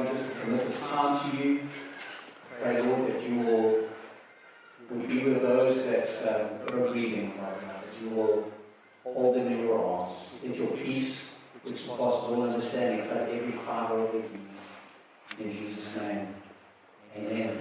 just commit this time to you. Pray, Lord, that you will be with those that are grieving right now, that you will hold them in your arms. Let your peace, which passes all understanding, flood every fiber of their beings. In Jesus' name, amen.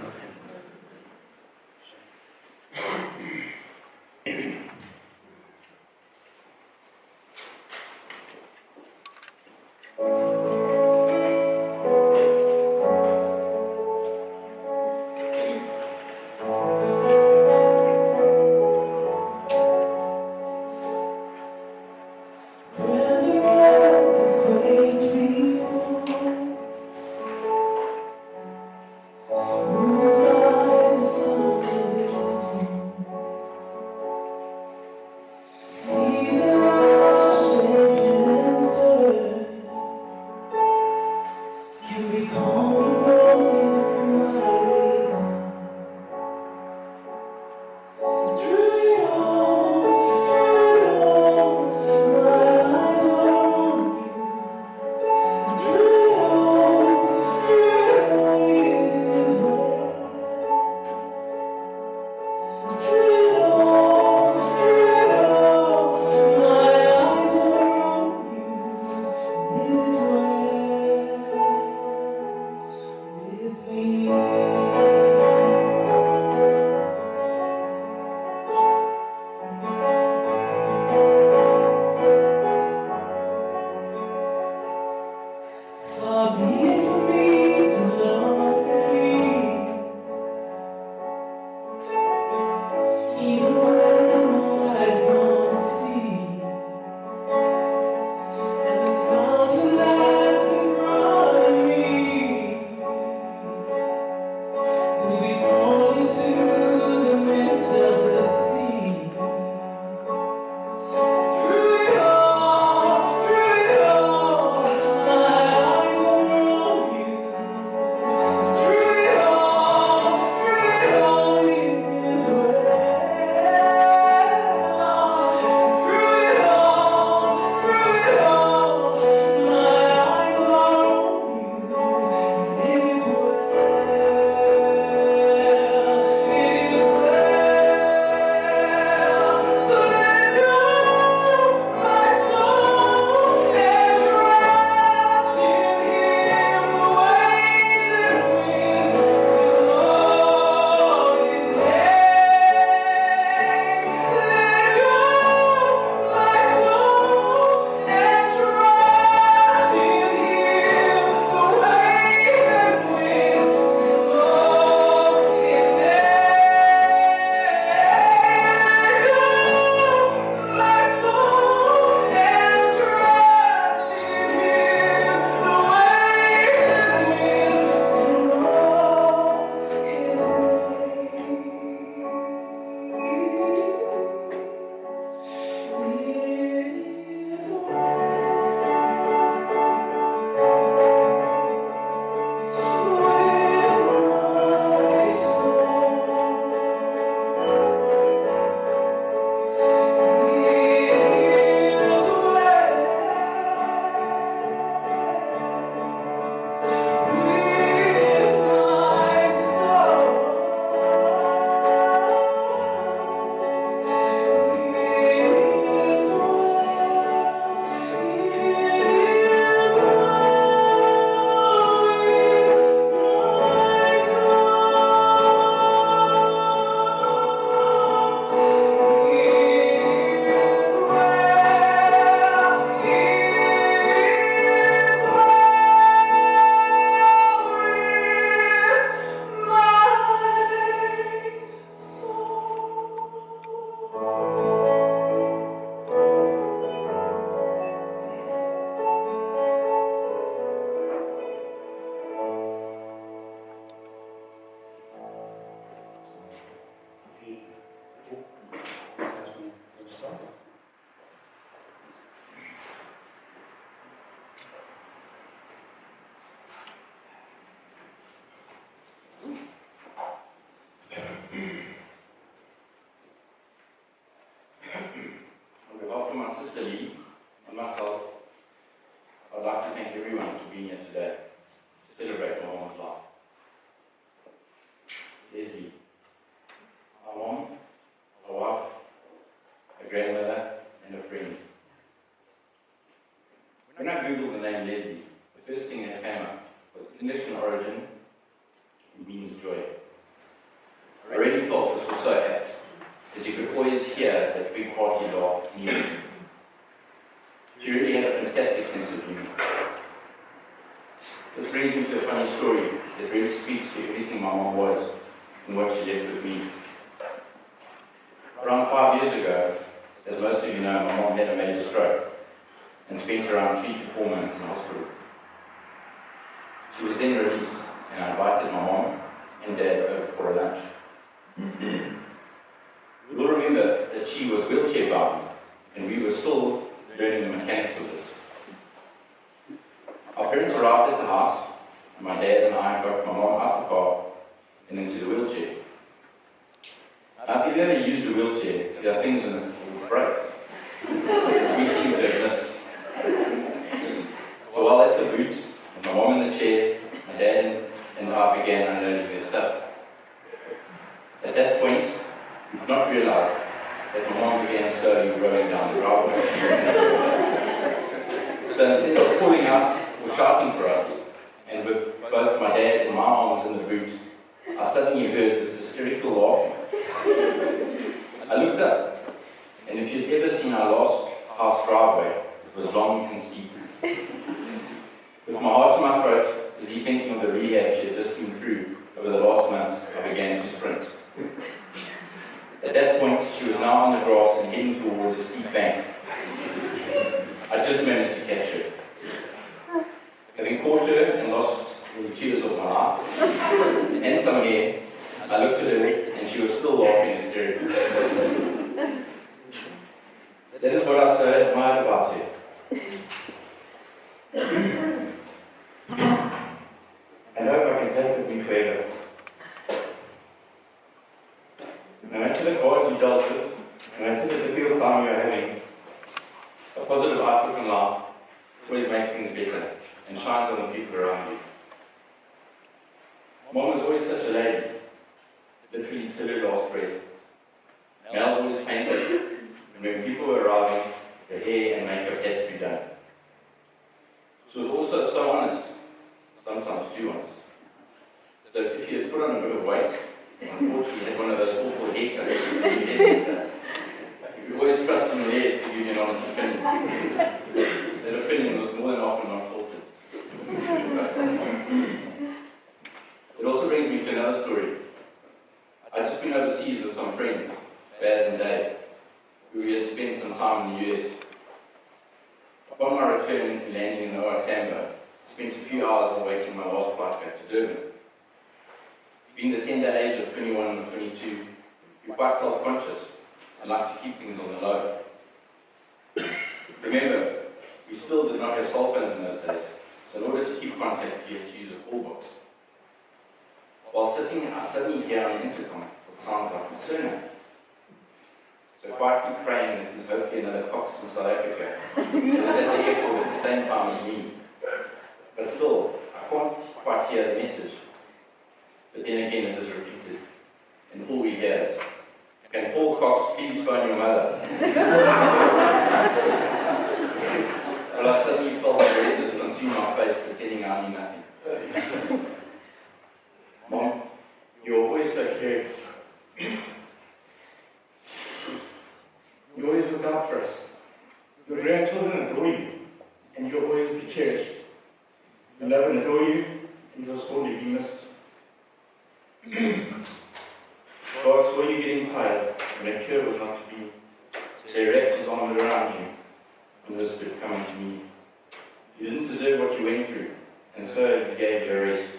origin, it means joy. I really felt this was so apt, as you could always hear that big hearty laugh in the evening. She really had a fantastic sense of humour. This brings me to a funny story that really speaks to everything my mom was and what she left with me. Around 5 years ago, as most of you know, my mom had a major stroke and spent around 3 to 4 months in hospital. She was then released, and I invited my mom and dad over for a lunch. You will remember that she was wheelchair bound, and we were still learning the mechanics of this. Our parents arrived at the house, and my dad and I got my mom out the car and into the wheelchair. Now, if you've ever used a wheelchair, there are things in it called brakes, which we seem to have missed. So while at the boot, with my mom in the chair, my dad and I began unloading their stuff. At that point, we did not realize that my mom began slowly rolling down the driveway. So instead of calling out or shouting for us, and with both my dad and my arms in the boot, I suddenly heard this hysterical laughing. I looked up, and if you'd ever seen our last house driveway, it was long and steep. With my heart in my throat, as he thinking of the rehab she had just been through over the last months, I began to sprint. At that point, she was now on the grass and heading towards a steep bank. I just managed to catch her. Having caught her and lost the tears of my life, and some hair, I looked at her and she was still laughing hysterically. That is what I so admired about her. And hope I can take with me forever. No matter the cards you dealt with, no matter the difficult time you are having, a positive outlook in life always makes things better and shines on the people around you. Mom was always such a lady, literally till her last breath. Nails always painted, and when people were arriving, the hair and makeup had to be done. She was also so honest, sometimes too honest. So if you had put on a bit of weight, unfortunately had one of those awful haircuts, you could always trust in the hairs to give you an honest opinion. That opinion was more than often not filtered. It also brings me to another story. I'd just been overseas with some friends, Baz and Dave, who we had spent some time in the US. Upon my return and landing in OR Tambo, I spent a few hours awaiting my last flight back to Durban. Being the tender age of 21 and 22, you're quite self-conscious and like to keep things on the low. Remember, we still did not have cell phones in those days, so in order to keep contact, you had to use a call box. While sitting, I suddenly hear on the intercom what sounds like my surname. So quietly praying that there's hopefully another Cox in South Africa. It was at the airport at the same time as me. But still, I can't quite hear the message. But then again it is repeated. And all we hear is, "Can Paul Cox please phone your mother?" Well, I suddenly felt the redness consume my face, pretending I knew nothing. Mom, you're always so caring. You always look out for us. Your grandchildren adore you, and you'll always be cherished. We love and adore you, and you'll sorely be missed. God saw you getting tired, and a cure was not to be. So he wrapped his arm around you and whispered, "Come to me." You didn't deserve what you went through, and so he gave you a rest.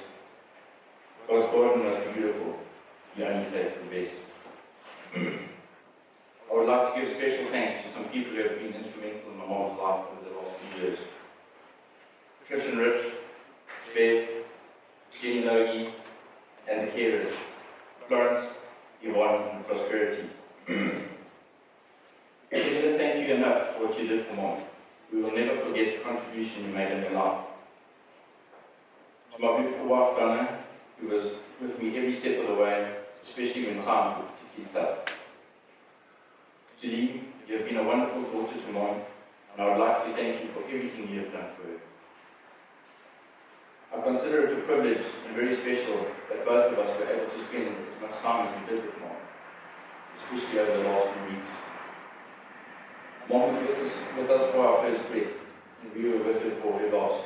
God's garden was beautiful. He only takes the best. I would like to give special thanks to some people who have been instrumental in my mom's life over the last few years. Trish and Rich, Bev, Jenny Logie, and the carers, Florence, Yvonne, and Prosperity. We can never thank you enough for what you did for Mom. We will never forget the contribution you made in her life. To my beautiful wife, Donna, who was with me every step of the way, especially when times were particularly tough. To Lee, you have been a wonderful daughter to Mom, and I would like to thank you for everything you have done for her. I I consider it a privilege and very special that both of us were able to spend as much time as we did with Mom, especially over the last few weeks. Mom was with us for our first breath, and we were with her for her last.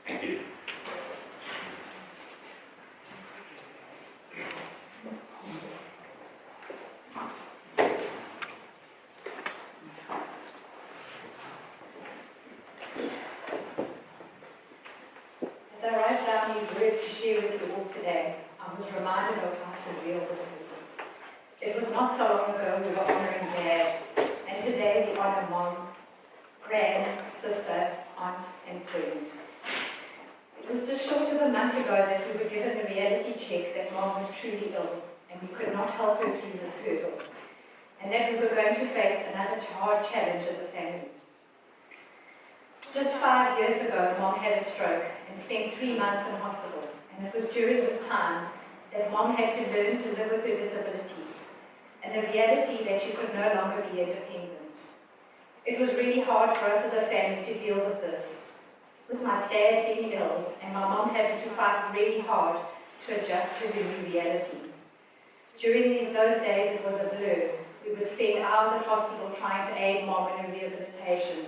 Thank you. As I write down these words to share with you all today, I was reminded of how surreal this is. It was not so long ago we were honouring Dad, and today we honour Mom, Grand, sister, aunt, and friend. It was just short of a month ago that we were given the reality check that Mom was truly ill, and we could not help her through this hurdle, and that we were going to face another hard challenge as a family. Just 5 years ago, Mom had a stroke and spent 3 months in hospital, and it was during this time that Mom had to learn to live with her disabilities and the reality that she could no longer be independent. It was really hard for us as a family to deal with this, with my dad being ill and my mom having to fight really hard to adjust to her new reality. During those days, it was a blur. We would spend hours at hospital trying to aid Mom in her rehabilitation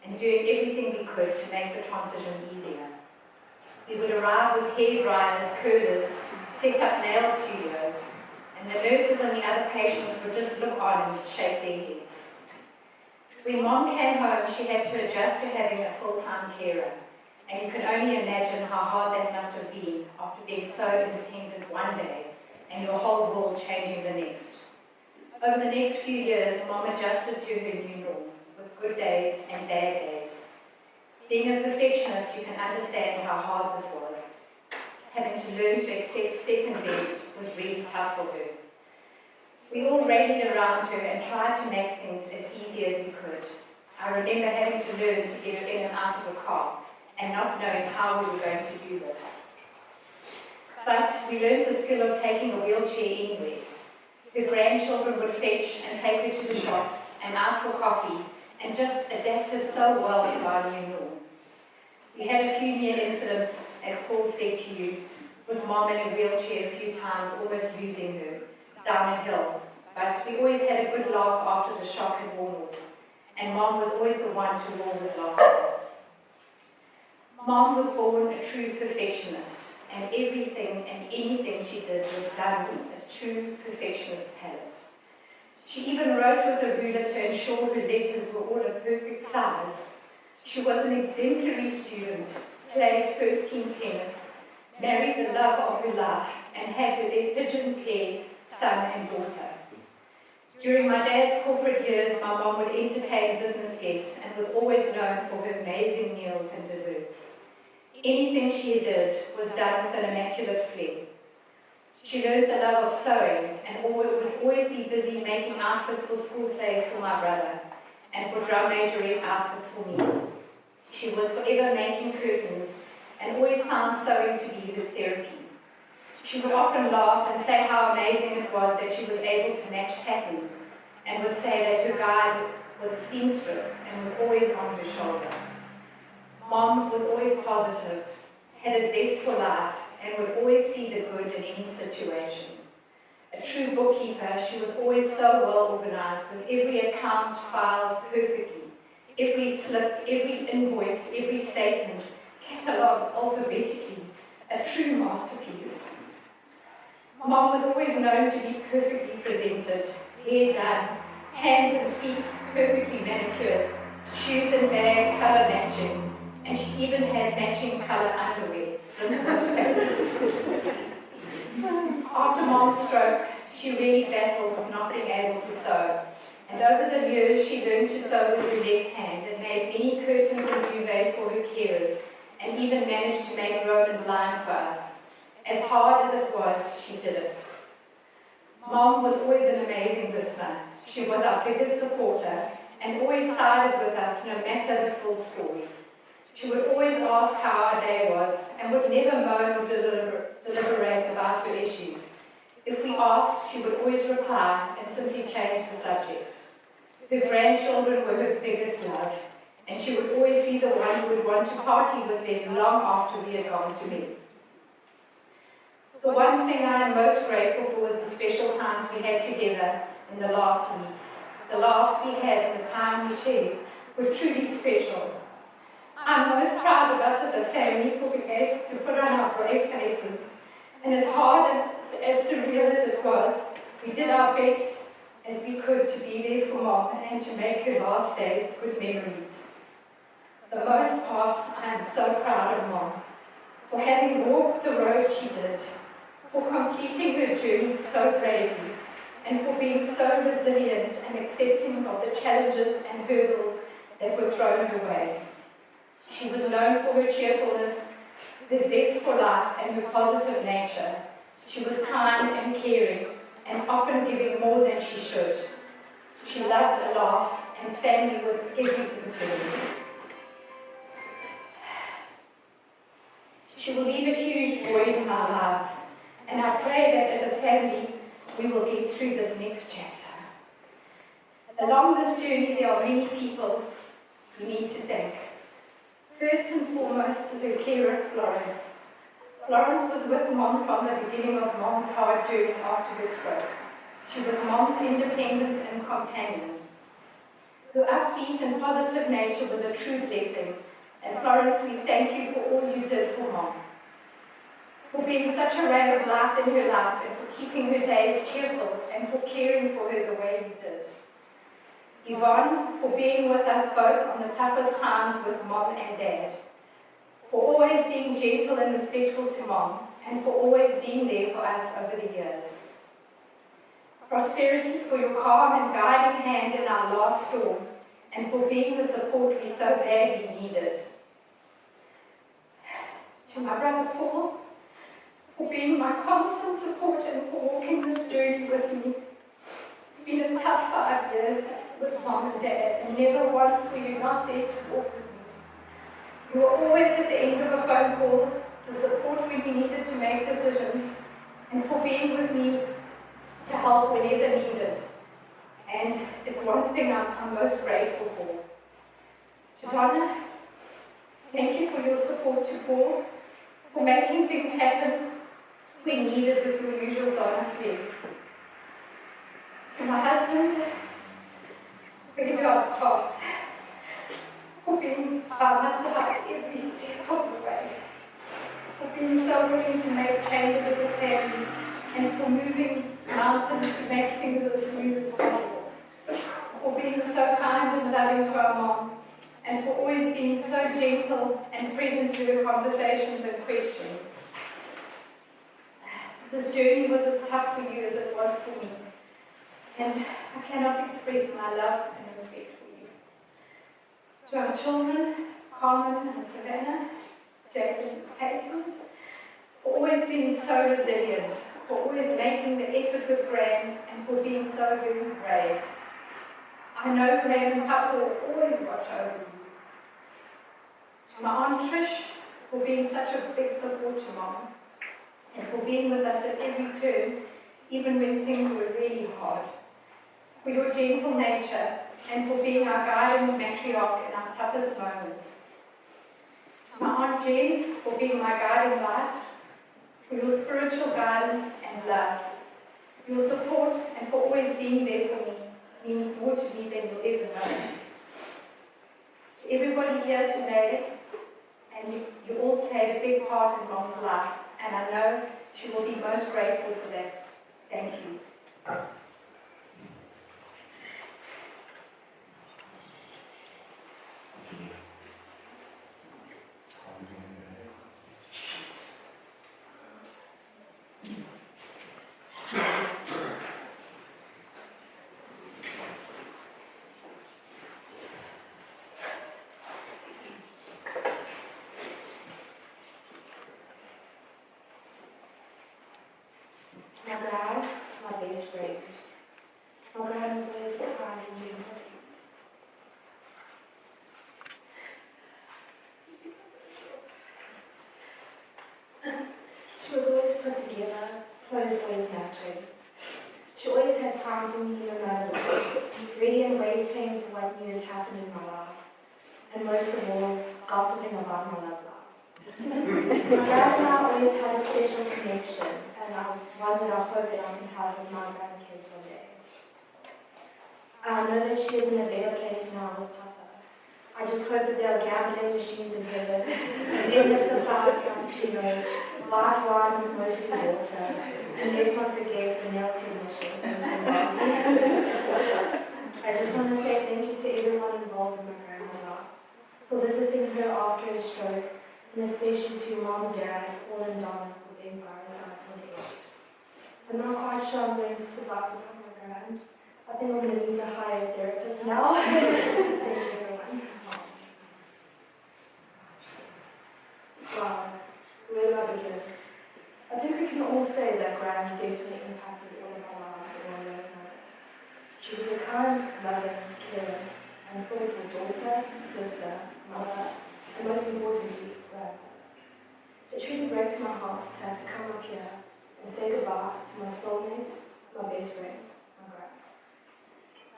and doing everything we could to make the transition easier. We would arrive with hair dryers, curlers, set up nail studios, and the nurses and the other patients would just look on and shake their heads. When Mom came home, she had to adjust to having a full-time carer, and you can only imagine how hard that must have been after being so independent one day and your whole world changing the next. Over the next few years, Mom adjusted to her new norm, with good days and bad days. Being a perfectionist, you can understand how hard this was. Having to learn to accept second best was really tough for her. We all rallied around her and tried to make things as easy as we could. I remember having to learn to get her in and out of a car and not knowing how we were going to do this. But we learned the skill of taking a wheelchair anywhere. Her grandchildren would fetch and take her to the shops and out for coffee, and just adapted so well to our new norm. We had a few near incidents, as Paul said to you, with Mom in a wheelchair a few times, almost losing her down a hill. But we always had a good laugh after the shock had worn off, and Mom was always the one to roar with laughter. Mom was born a true perfectionist, and everything and anything she did was done with a true perfectionist palette. She even wrote with a ruler to ensure her letters were all a perfect size. She was an exemplary student, played first-team tennis, married the love of her life, and had her pigeon pair, son and daughter. During my dad's corporate years, my mom would entertain business guests and was always known for her amazing meals and desserts. Anything she did was done with an immaculate flair. She learned the love of sewing and would always be busy making outfits for school plays for my brother and for drum majoring outfits for me. She was forever making curtains and always found sewing to be her therapy. She would often laugh and say how amazing it was that she was able to match patterns, and would say that her guide was a seamstress and was always on her shoulder. Mom was always positive, had a zest for life, and would always see the good in any situation. A true bookkeeper, she was always so well organized, with every account filed perfectly, every slip, every invoice, every statement catalogued alphabetically, a true masterpiece. Mom was always known to be perfectly presented, hair done, hands and feet perfectly manicured, shoes and bag colour matching, and she even had matching colour underwear. This was fabulous. After Mom's stroke, she really battled with not being able to sew, and over the years she learned to sew with her left hand and made many curtains and duvets for her carers, and even managed to make Roman blinds for us. As hard as it was, she did it. Mom was always an amazing listener. She was our biggest supporter and always sided with us no matter the full story. She would always ask how our day was and would never moan or deliberate about her issues. If we asked, she would always reply and simply change the subject. Her grandchildren were her biggest love, and she would always be the one who would want to party with them long after we had gone to bed. The one thing I am most grateful for was the special times we had together in the last weeks. The laughs we had and the time we shared were truly special. I'm most proud of us as a family for being able to put on our brave faces, and as hard and as surreal as it was, we did our best as we could to be there for Mom and to make her last days good memories. For the most part, I am so proud of Mom for having walked the road she did, for completing her journey so bravely, and for being so resilient and accepting of the challenges and hurdles that were thrown her way. She was known for her cheerfulness, the zest for life, and her positive nature. She was kind and caring, and often giving more than she should. She loved a laugh, and family was everything to her. She will leave a huge void in our lives, and I pray that as a family, we will get through this next chapter. Along this journey, there are many people we need to thank. First and foremost is her carer, Florence. Florence was with Mom from the beginning of Mom's hard journey after her stroke. She was Mom's independence and companion. Her upbeat and positive nature was a true blessing, and Florence, we thank you for all you did for Mom, for being such a ray of light in her life, and for keeping her days cheerful, and for caring for her the way you did. Yvonne, for being with us both on the toughest times with Mom and Dad, for always being gentle and respectful to Mom, and for always being there for us over the years. Prosperity, for your calm and guiding hand in our last storm, and for being the support we so badly needed. To my brother Paul, for being my constant support and for walking this journey with me. It's been a tough 5 years with Mom and Dad, and never once were you not there to walk with me. You were always at the end of a phone call, the support when we needed to make decisions, and for being with me to help whenever needed. And it's one thing I'm most grateful for. To Donna, thank you for your support to Paul, for making things happen when needed with your usual Donna flair. To my husband, where do I start? For being by my side every step of the way, for being so willing to make changes as a family, and for moving mountains to make things as smooth as possible, for being so kind and loving to our Mom, and for always being so gentle and present to her conversations and questions. This journey was as tough for you as it was for me, and I cannot express my love and respect for you. To our children, Carmen and Savannah, Jacob and Peyton, for always being so resilient, for always making the effort with Graham, and for being so very brave. I know Graham and Papa will always watch over you. To my Aunt Trish, for being such a big support to Mom, and for being with us at every turn, even when things were really hard. For your gentle nature, and for being our guiding matriarch in our toughest moments. To my Aunt Jen, for being my guiding light, for your spiritual guidance and love. Your support and for always being there for me means more to me than you'll ever know. To everybody here today, and you all played a big part in Mom's life, and I know she will be most grateful for that. Thank you. My dad, my best friend. My dad was always so kind and gentle. She was always put together, always nurturing. She always had time for me in the moments, ready and waiting for what new has happened in my life. and most of all, gossiping about my love life. My dad and I always had a special connection, and one that I hope that I can have with my grandkids one day. I know that she is in a better place now with Papa. I just hope that there are gambling machines in heaven, and then the supply of cappuccinos, white wine with mostly water, and let's not forget the nail technician. I just want to say thank you to everyone involved in my grandma's life for visiting her after a stroke, and especially to Mom, Dad, Paul and Donna for being by her side till the end. I'm not quite sure I'm going to survive without my grand. I think I'm going to need to hire a therapist now. Thank you, everyone. Wow, where do I begin? I think we can all say that Gran definitely impacted all of our lives in one way or another. She was a kind, loving, caring, and thoughtful daughter, sister, mother, and most importantly, grandmother. It truly breaks my heart to have to come up here and say goodbye to my soulmate, my best friend, my Gran.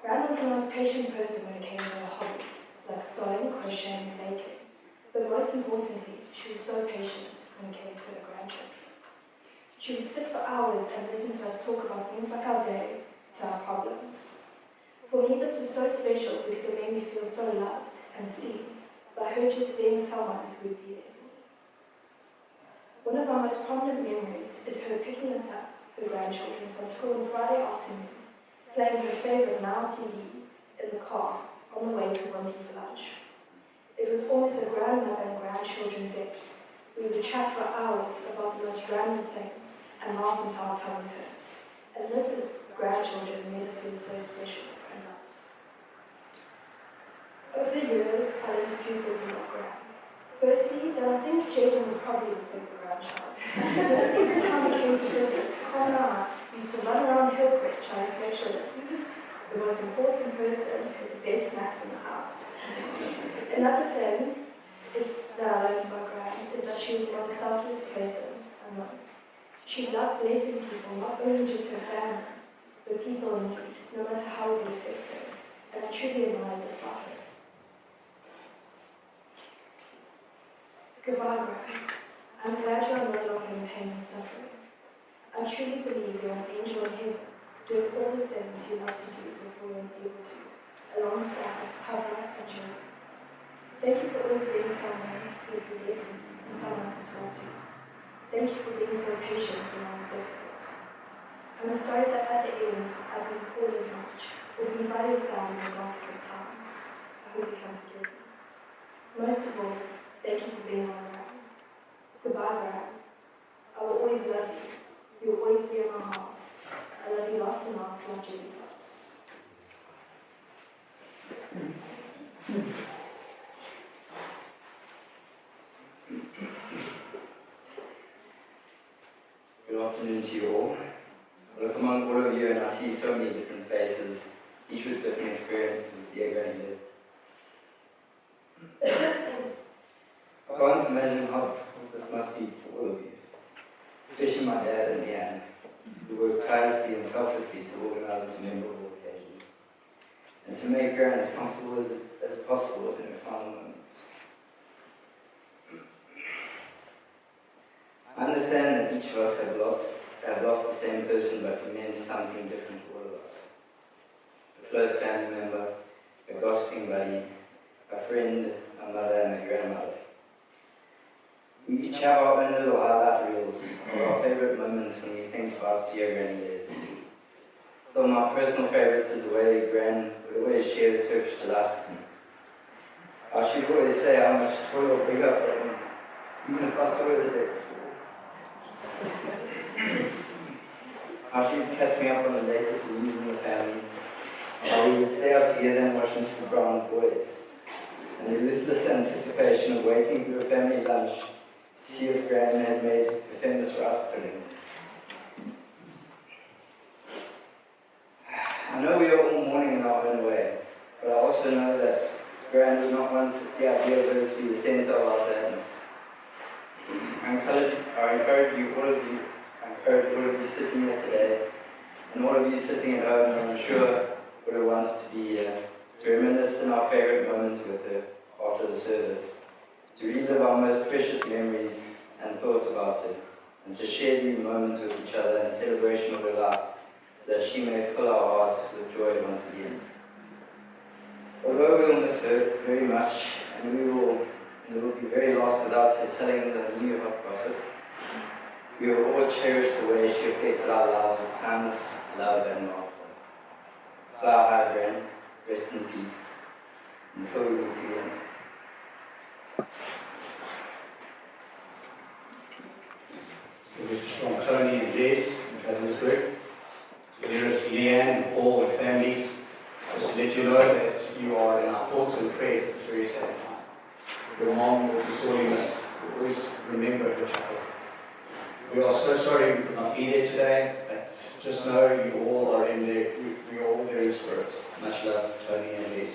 Gran was the most patient person when it came to her hobbies, like sewing, crocheting, and baking. But most importantly, she was so patient when it came to her grandchildren. She would sit for hours and listen to us talk about things like our day to our problems. For me, this was so special because it made me feel so loved and seen by her just being someone who would be there for me. One of our most prominent memories is her picking us up, her grandchildren, from school on Friday afternoon, playing her favourite Now CD in the car on the way to Wimpy for lunch. It was almost a grandmother and grandchildren date. We would chat for hours about the most random things and laugh until our tongues hurt. And this is grandchildren made us feel so special and loved. Over the years, I learned a few things about Gran. Firstly, that I think Jaden was probably the favorite grandchild. Because every time he came to visit, Carl and I used to run around Hillcrest trying to make sure that he was the most important person with the best snacks in the house. Another thing that I learned about Gran is that she was the most selfless person I know. She loved blessing people, not only just her family, but people in need, no matter how it would affect her. And I truly admire this about her. Goodbye, Gran. I'm glad you are no longer in pain and suffering. I truly believe you're an angel in heaven, doing all the things you love to do before you're able to, alongside Papa and Joe. Thank you for always being someone who believed in and someone to talk to. Thank you for being so patient when I was difficult. I'm sorry that at the end I didn't call as much, or be by your side in the darkest of times. I hope you can forgive me. Most of all, thank you for being my Gran. Goodbye, Gran. I will always love you. You will always be in my heart. I love you lots and lots like Julie does. Good afternoon to you all. I look among all of you and I see so many different faces, each with different experiences with dear Granny lives. I can't imagine how difficult this must be for all of you, especially my dad and Leanne, who worked tirelessly and selflessly to organise this memorable occasion, and to make Gran as comfortable as possible within her final moments. I understand that each of us have lost the same person, but who meant something different to all of us. A close family member, a gossiping buddy, a friend, a mother, and a grandmother. We each have our own little highlight reels of our favourite moments when we think about dear Granny years. Some of my personal favourites is the way Gran would always share the Turkish delight with me. How she would always say how much toil or big up I want, even if I saw her the day before. How she would catch me up on the latest news in the family, how we would stay out together and watch Mr. Brown's Boys, and the ruthless anticipation of waiting for a family lunch to see if Gran had made a famous rice pudding. I know we are all mourning in our own way, but I also know that Gran does not want the idea of her to be the centre of our sadness. I encourage all of you sitting here today, and all of you sitting at home, and I'm sure would have wants to be to reminisce in our favourite moments with her after the service, to relive our most precious memories and thoughts about her, and to share these moments with each other in celebration of her life, so that she may fill our hearts with joy once again. Although we will miss her very much, and we will be very lost without her telling the new hot gossip, we will all cherish the way she affected our lives with kindness, love, and laughter. Fly high, Gran, rest in peace, until we meet again. This is from Tony and Les, Travelers Group. Dearest Leanne and Paul and families, just to let you know that you are in our thoughts and prayers at this very sad time. Your mom will be sorely missed. Always remember her child. We are so sorry we could not be there today, but just know you all are in there. We are all there in spirit. Much love, Tony and Les.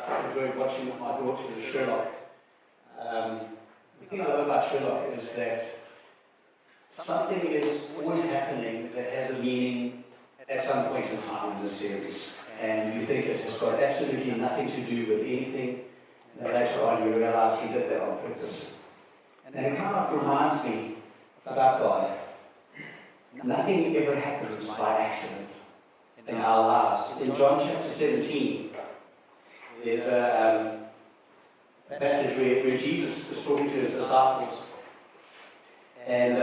I've enjoyed watching with my daughter with Sherlock. The thing I love about Sherlock is that something is always happening that has a meaning at some point in time in the series. And you think it's got absolutely nothing to do with anything, and then later on you realize he did that on purpose. And it kind of reminds me about God. Nothing ever happens by accident in our lives. In John chapter 17, there's a passage where Jesus is talking to his disciples. And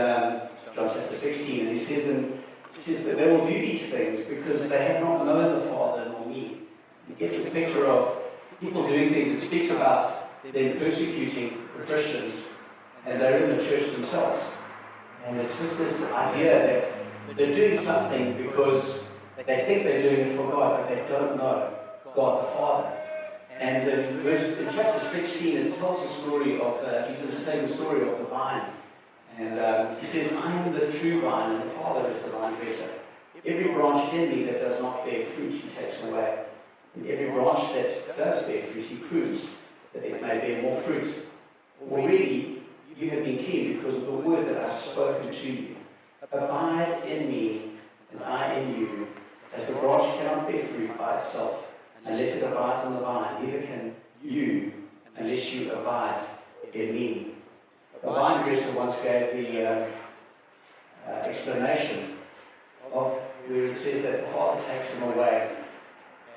John chapter 16, and he says that they will do these things because they have not known the Father nor me. He gets this picture of people doing things. It speaks about them persecuting the Christians, and they're in the church themselves. And it's just this idea that they're doing something because they think they're doing it for God, but they don't know God the Father. And in chapter 16, it tells the story of, Jesus is telling the story of the vine. And he says, I am the true vine, and the Father is the vine dresser. Every branch in me that does not bear fruit, he takes away. And every branch that does bear fruit, he prunes, that it may bear more fruit. Already, you have been clean because of the word that I have spoken to you. Abide in me, and I in you. As the branch cannot bear fruit by itself, unless it abides in the vine, neither can you, unless you abide in me. The vine dresser once gave the explanation of where it says that the Father takes him away.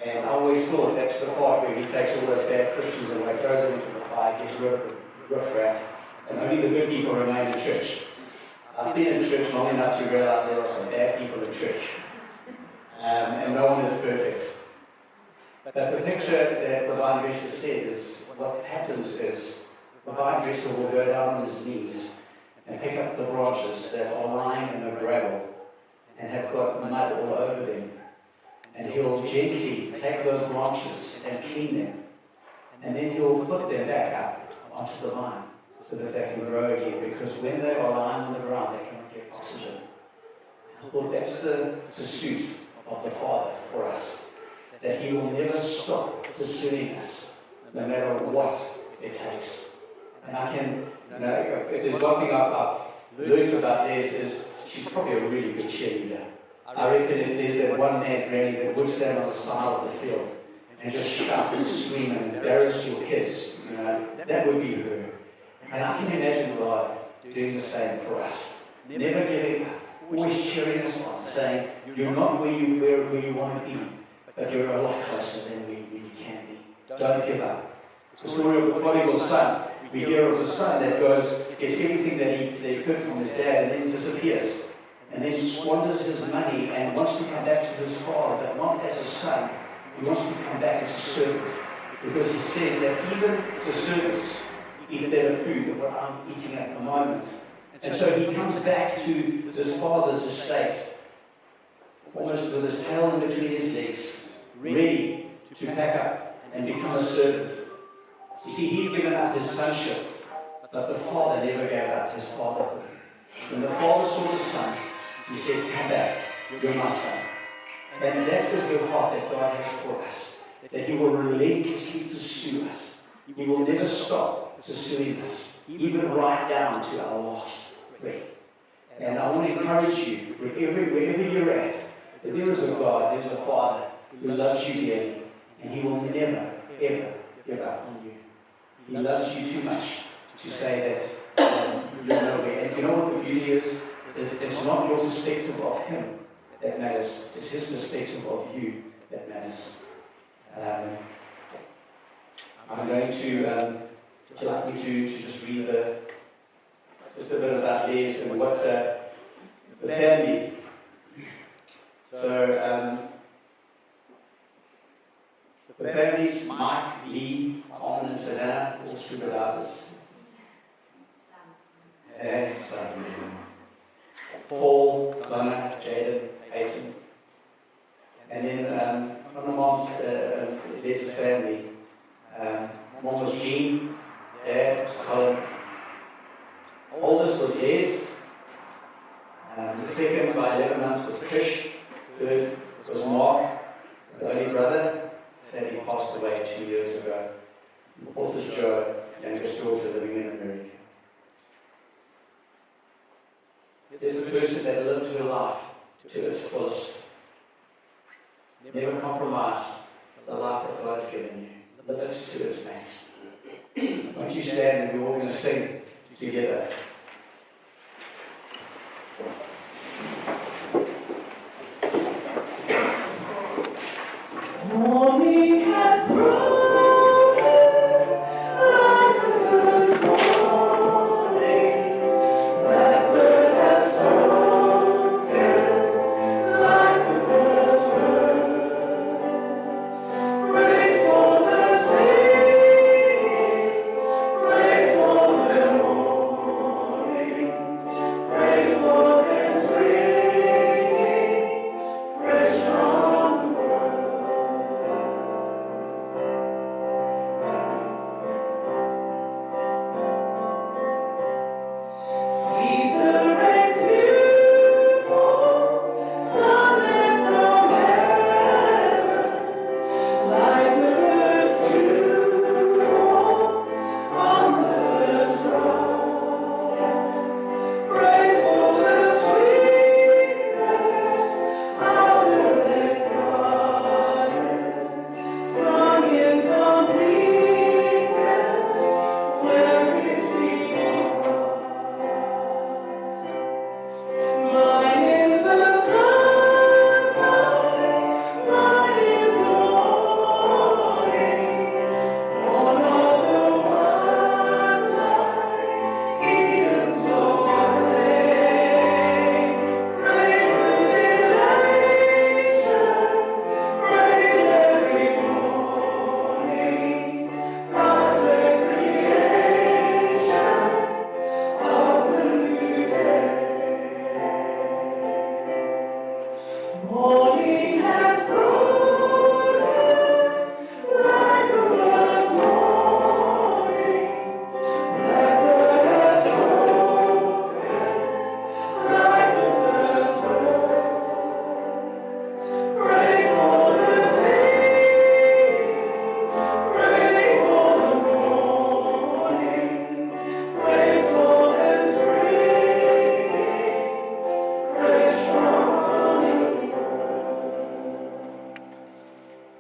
And I always thought that's the part where he takes all those bad Christians away, throws them into the fire, gets rid of riffraff, and only the good people remain in church. I've been in church long enough to realize there are some bad people in church. And no one is perfect. But the picture that the vine dresser said is, what happens is, the vine dresser will go down on his knees and pick up the branches that are lying in the gravel and have got mud all over them. And he'll gently take those branches and clean them. And then he'll put them back up onto the vine so that they can grow again. Because when they are lying on the ground, they cannot get oxygen. Well, that's the pursuit of the Father for us. That he will never stop pursuing us, no matter what it takes. And I can, if there's one thing I've learned about Les is she's probably a really good cheerleader. I reckon if there's that one mad granny that would stand on the side of the field and just shout and scream and embarrass your kids, that would be her. And I can imagine God doing the same for us. Never giving up, always cheering us on, saying, you're not where you want to be, but you're a lot closer than we can be. Don't give up. It's the story of the prodigal son. We hear of the son that goes, gets everything that he could from his dad and then disappears. And then squanders his money and wants to come back to his father, but not as a son. He wants to come back as a servant. Because he says that even the servants eat better food than what I'm eating at the moment. And so he comes back to his father's estate, almost with his tail in between his legs, ready to pack up and become a servant. You see, he'd given up his sonship, but the father never gave up his fatherhood. When the father saw the son, he said, come back, you're my son. And that's the heart that God has for us, that he will relentlessly pursue us. He will never stop pursuing us, even right down to our last breath. And I want to encourage you, wherever you're at, that there is a God, there's a Father who loves you dearly, and he will never, ever give up on you. He loves you too much to say that you're nowhere. And you know what the beauty is? It's not your perspective of him that matters. It's his perspective of you that matters. I'm going to, would you like me to just read just a bit about Les and what the family. So, the families, Mike, Lee, Armin and Savannah, all scuba divers. And Paul, Donna, Jaden, Peyton. And then from the mom's, Les's family, mom was Jean, dad was Colin. Oldest was Les. The second by 11 months was Trish. Third was Mark, the only brother. Sadly passed away 2 years ago. Fourth is Joe, youngest daughter living in America. There's a person that lived her life to its fullest. Never compromise the life that God's given you. Live it to its max. Won't you stand and we're all going to sing together. Morning has broken.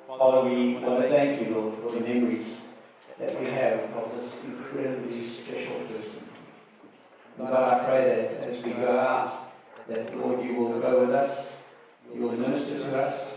Father, we want to thank you, Lord, for the memories that we have of this incredibly special person. God, I pray that as we go out, that, Lord, you will go with us, you will minister to us,